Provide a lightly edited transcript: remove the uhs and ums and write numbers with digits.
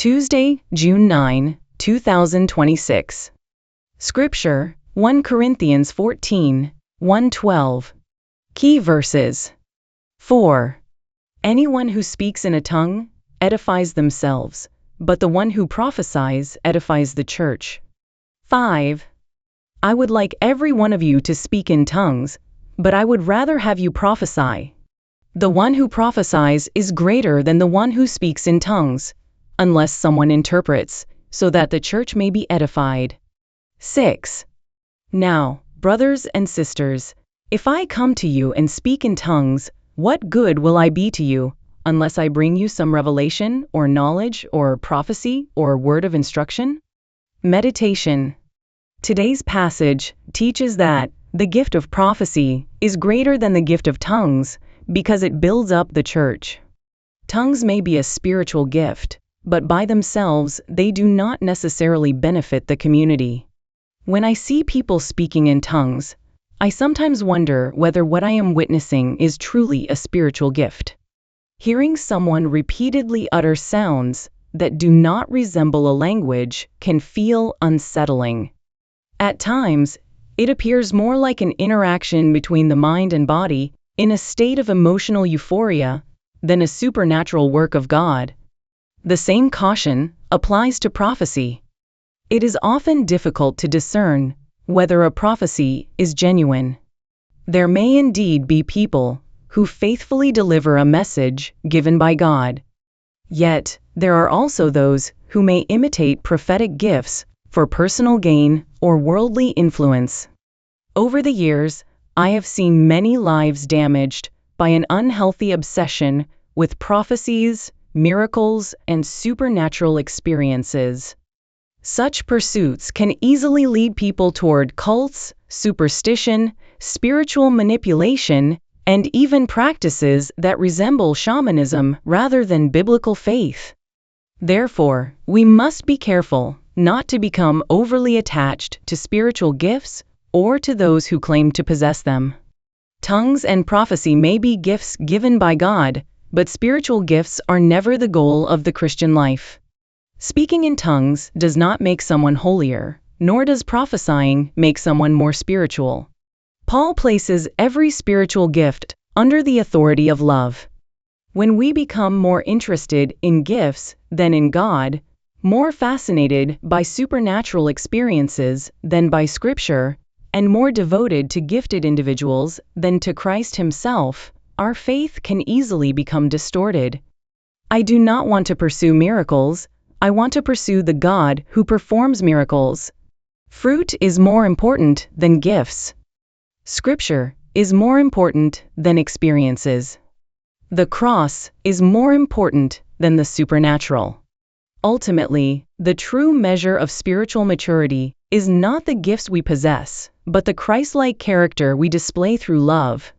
Tuesday, June 9, 2026. Scripture, 1 Corinthians 14, 1-12. Key verses. 4. Anyone who speaks in a tongue edifies themselves, but the one who prophesies edifies the church. 5. I would like every one of you to speak in tongues, but I would rather have you prophesy. The one who prophesies is greater than the one who speaks in tongues, unless someone interprets, so that the church may be edified. 6. Now, brothers and sisters, if I come to you and speak in tongues, what good will I be to you, unless I bring you some revelation, or knowledge, or prophecy, or word of instruction? Meditation. Today's passage teaches that the gift of prophecy is greater than the gift of tongues because it builds up the church. Tongues may be a spiritual gift, but by themselves they do not necessarily benefit the community. When I see people speaking in tongues, I sometimes wonder whether what I am witnessing is truly a spiritual gift. Hearing someone repeatedly utter sounds that do not resemble a language can feel unsettling. At times, it appears more like an interaction between the mind and body in a state of emotional euphoria than a supernatural work of God. The same caution applies to prophecy. It is often difficult to discern whether a prophecy is genuine. There may indeed be people who faithfully deliver a message given by God. Yet, there are also those who may imitate prophetic gifts for personal gain or worldly influence. Over the years, I have seen many lives damaged by an unhealthy obsession with prophecies, miracles, and supernatural experiences. Such pursuits can easily lead people toward cults, superstition, spiritual manipulation, and even practices that resemble shamanism rather than biblical faith. Therefore, we must be careful not to become overly attached to spiritual gifts or to those who claim to possess them. Tongues and prophecy may be gifts given by God, but spiritual gifts are never the goal of the Christian life. Speaking in tongues does not make someone holier, nor does prophesying make someone more spiritual. Paul places every spiritual gift under the authority of love. When we become more interested in gifts than in God, more fascinated by supernatural experiences than by Scripture, and more devoted to gifted individuals than to Christ Himself, our faith can easily become distorted. I do not want to pursue miracles, I want to pursue the God who performs miracles. Fruit is more important than gifts. Scripture is more important than experiences. The cross is more important than the supernatural. Ultimately, the true measure of spiritual maturity is not the gifts we possess, but the Christ-like character we display through love.